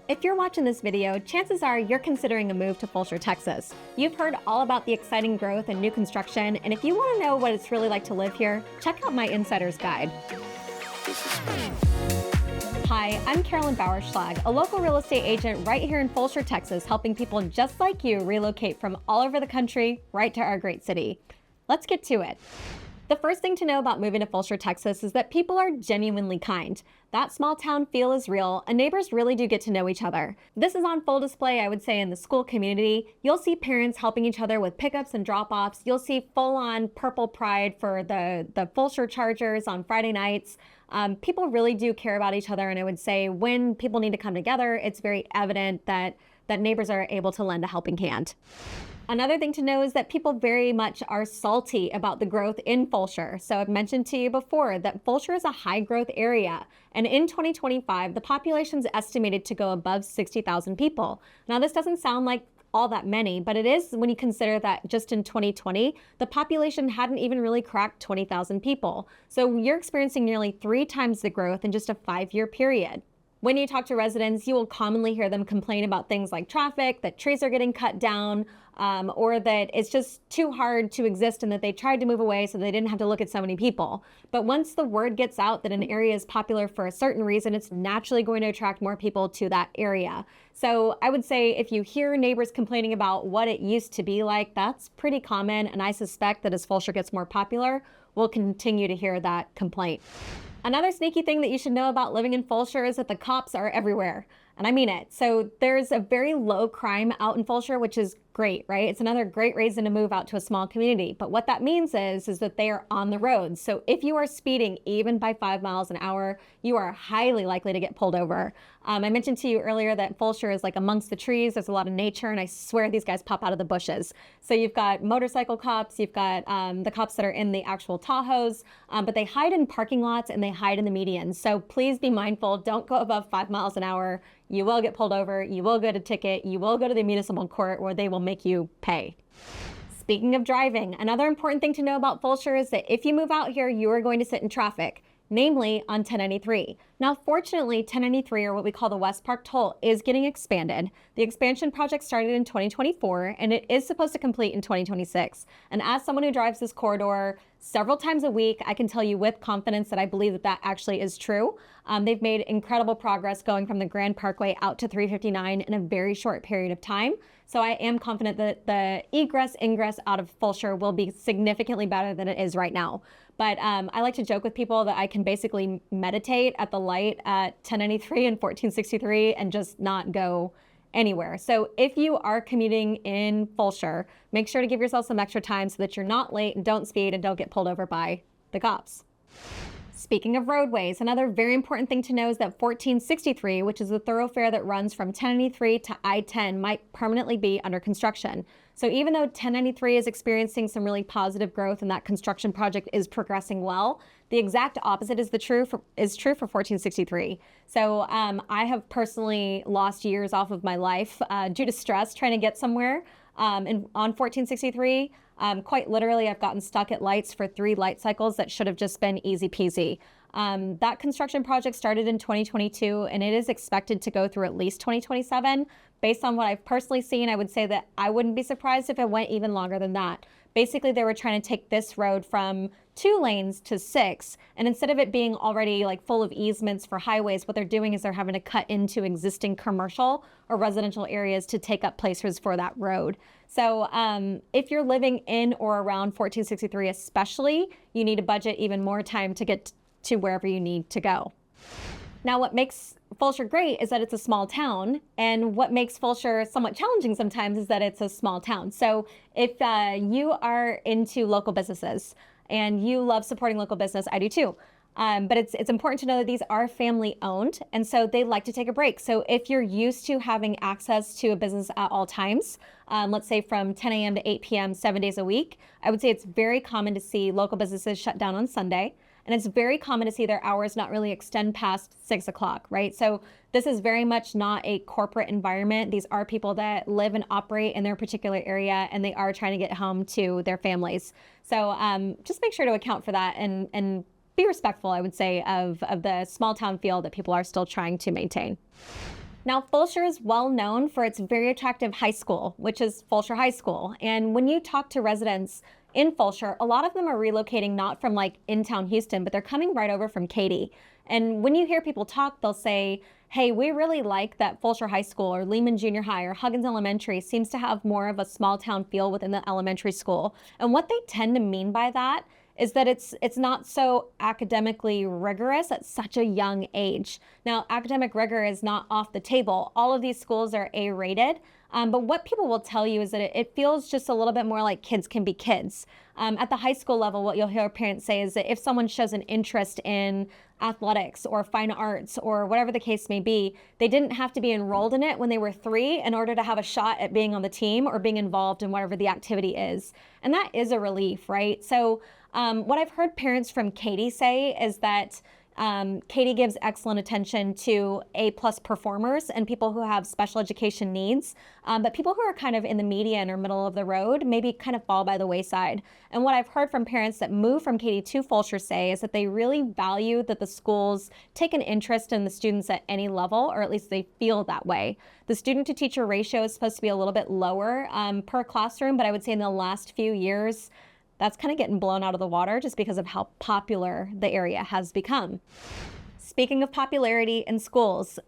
If you're watching this video, chances are you're considering a move to Fulshear, Texas. You've heard all about the exciting growth and new construction, and if you want to know what it's really like to live here, check out my Insider's Guide. Hi, I'm Carolyn Bauerschlag, a local real estate agent right here in Fulshear, Texas, helping people just like you relocate from all over the country right to our great city. Let's get to it. The first thing to know about moving to Fulshear, Texas is that people are genuinely kind. That small town feel is real, and neighbors really do get to know each other. This is on full display, I would say, in the school community. You'll see parents helping each other with pickups and drop-offs. You'll see full-on purple pride for the Fulshear Chargers on Friday nights. People really do care about each other, and I would say when people need to come together, it's very evident that neighbors are able to lend a helping hand. Another thing to know is that people very much are salty about the growth in Fulshear. So I've mentioned to you before that Fulshear is a high growth area. And in 2025, the population is estimated to go above 60,000 people. Now, this doesn't sound like all that many, but it is when you consider that just in 2020, the population hadn't even really cracked 20,000 people. So you're experiencing nearly 3 times the growth in just a 5-year period. When you talk to residents, you will commonly hear them complain about things like traffic, that trees are getting cut down, or that it's just too hard to exist and that they tried to move away so they didn't have to look at so many people. But once the word gets out that an area is popular for a certain reason, it's naturally going to attract more people to that area. So I would say if you hear neighbors complaining about what it used to be like, that's pretty common. And I suspect that as Fulshear gets more popular, we'll continue to hear that complaint. Another sneaky thing that you should know about living in Fulshear is that the cops are everywhere. And I mean it. So there's a very low crime out in Fulshear, which is great, right? It's another great reason to move out to a small community. But what that means is that they are on the roads. So if you are speeding even by 5 miles an hour, you are highly likely to get pulled over. I mentioned to you earlier that Fulshear is like amongst the trees. There's a lot of nature, and I swear these guys pop out of the bushes. So you've got motorcycle cops, you've got the cops that are in the actual Tahoes, but they hide in parking lots and they hide in the medians. So please be mindful. Don't go above 5 miles an hour. You will get pulled over. You will get a ticket. You will go to the municipal court where they will make you pay. Speaking of driving, another important thing to know about Fulshear is that if you move out here, you are going to sit in traffic, namely on 1093. Now, fortunately, 1093, or what we call the West Park Toll, is getting expanded. The expansion project started in 2024, and it is supposed to complete in 2026. And as someone who drives this corridor several times a week, I can tell you with confidence that I believe that that actually is true. They've made incredible progress going from the Grand Parkway out to 359 in a very short period of time. So I am confident that the ingress out of Fulshear will be significantly better than it is right now. But I like to joke with people that I can basically meditate at the light at 1093 and 1463 and just not go anywhere. So if you are commuting in Fulshear, make sure to give yourself some extra time so that you're not late and don't speed and don't get pulled over by the cops. Speaking of roadways, another very important thing to know is that 1463, which is the thoroughfare that runs from 1093 to I-10, might permanently be under construction. So even though 1093 is experiencing some really positive growth and that construction project is progressing well, the exact opposite is true for 1463. So I have personally lost years off of my life due to stress trying to get somewhere on 1463. Quite literally, I've gotten stuck at lights for 3 light cycles that should have just been easy peasy. That construction project started in 2022, and it is expected to go through at least 2027. Based on what I've personally seen, I would say that I wouldn't be surprised if it went even longer than that. Basically, they were trying to take this road from 2 lanes to 6, and instead of it being already like full of easements for highways, what they're doing is they're having to cut into existing commercial or residential areas to take up places for that road. So if you're living in or around 1463 especially, you need to budget even more time to get to wherever you need to go. Now, what makes Fulshear great is that it's a small town, and what makes Fulshear somewhat challenging sometimes is that it's a small town. So if you are into local businesses and you love supporting local business, I do too. But it's important to know that these are family owned, and so they like to take a break. So if you're used to having access to a business at all times, let's say from 10 a.m. to 8 p.m., 7 days a week, I would say it's very common to see local businesses shut down on Sunday. And it's very common to see their hours not really extend past 6 o'clock, right? So this is very much not a corporate environment. These are people that live and operate in their particular area, and they are trying to get home to their families. So just make sure to account for that and be respectful, I would say, of the small town feel that people are still trying to maintain. Now, Fulshear is well known for its very attractive high school, which is Fulshear High School. And when you talk to residents in Fulshear, a lot of them are relocating not from like in-town Houston, but they're coming right over from Katy. And when you hear people talk, they'll say, hey, we really like that Fulshear High School or Lehman Junior High or Huggins Elementary seems to have more of a small town feel within the elementary school. And what they tend to mean by that is that it's not so academically rigorous at such a young age. Now, academic rigor is not off the table. All of these schools are A-rated, but what people will tell you is that it feels just a little bit more like kids can be kids. At the high school level, what you'll hear parents say is that if someone shows an interest in athletics or fine arts or whatever the case may be, they didn't have to be enrolled in it when they were 3 in order to have a shot at being on the team or being involved in whatever the activity is. And that is a relief, right? So what I've heard parents from Katy say is that Katy gives excellent attention to A+ performers and people who have special education needs, but people who are kind of in the median or middle of the road maybe kind of fall by the wayside. And what I've heard from parents that move from Katy to Fulshear say is that they really value that the schools take an interest in the students at any level, or at least they feel that way. The student-to-teacher ratio is supposed to be a little bit lower per classroom, but I would say in the last few years, that's kind of getting blown out of the water just because of how popular the area has become. Speaking of popularity in schools,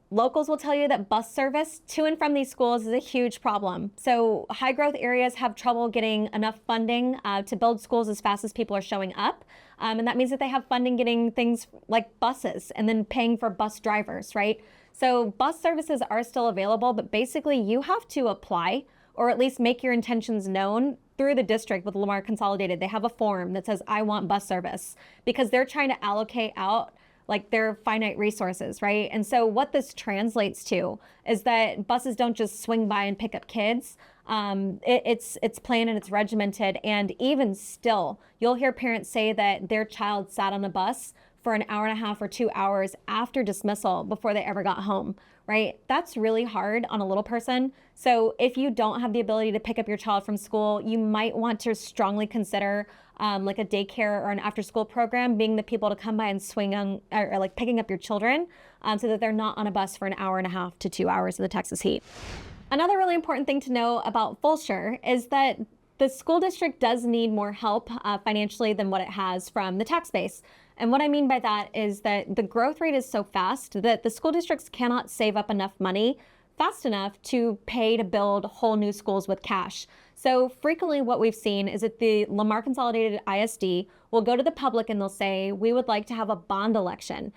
locals will tell you that bus service to and from these schools is a huge problem. So high growth areas have trouble getting enough funding to build schools as fast as people are showing up. And that means that they have funding getting things like buses and then paying for bus drivers, right? So bus services are still available, but basically you have to apply or at least make your intentions known through the district with Lamar Consolidated. They have a form that says, I want bus service, because they're trying to allocate out like their finite resources, right? And so what this translates to is that buses don't just swing by and pick up kids. It's planned and it's regimented. And even still, you'll hear parents say that their child sat on a bus for an hour and a half or 2 hours after dismissal before they ever got home, right? That's really hard on a little person. So if you don't have the ability to pick up your child from school, you might want to strongly consider like a daycare or an after-school program being the people to come by and swing on, or like picking up your children so that they're not on a bus for an hour and a half to 2 hours in the Texas heat. Another really important thing to know about Fulshear is that the school district does need more help financially than what it has from the tax base. And what I mean by that is that the growth rate is so fast that the school districts cannot save up enough money fast enough to pay to build whole new schools with cash. So frequently what we've seen is that the Lamar Consolidated ISD will go to the public and they'll say, we would like to have a bond election.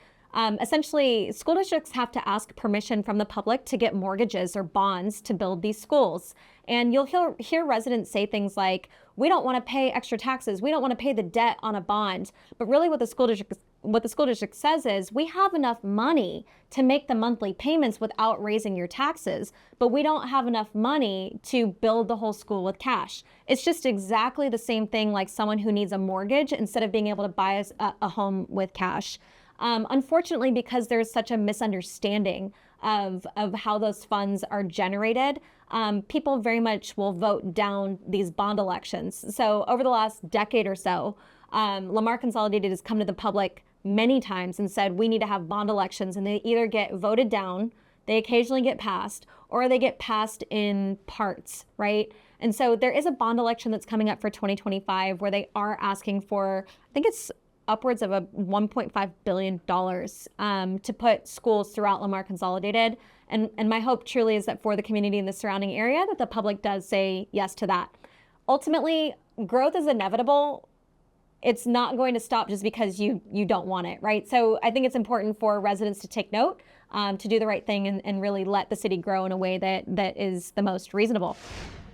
Essentially, school districts have to ask permission from the public to get mortgages or bonds to build these schools. And you'll hear residents say things like, we don't want to pay extra taxes. We don't want to pay the debt on a bond. But really what the school district says is, we have enough money to make the monthly payments without raising your taxes, but we don't have enough money to build the whole school with cash. It's just exactly the same thing like someone who needs a mortgage instead of being able to buy a home with cash. Unfortunately, because there's such a misunderstanding of how those funds are generated, people very much will vote down these bond elections. So over the last decade or so, Lamar Consolidated has come to the public many times and said, we need to have bond elections, and they either get voted down, they occasionally get passed, or they get passed in parts, right? And so there is a bond election that's coming up for 2025 where they are asking for, I think it's upwards of $1.5 billion to put schools throughout Lamar Consolidated. And my hope truly is that for the community in the surrounding area, that the public does say yes to that. Ultimately, growth is inevitable. It's not going to stop just because you don't want it, right? So I think it's important for residents to take note, to do the right thing and really let the city grow in a way that is the most reasonable.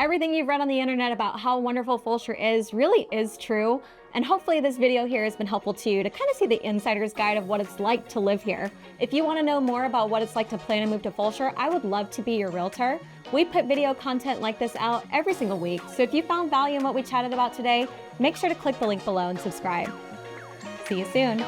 Everything you've read on the internet about how wonderful Fulshear is really is true. And hopefully this video here has been helpful to you to kind of see the insider's guide of what it's like to live here. If you want to know more about what it's like to plan and move to Fulshear, I would love to be your realtor. We put video content like this out every single week. So if you found value in what we chatted about today, make sure to click the link below and subscribe. See you soon.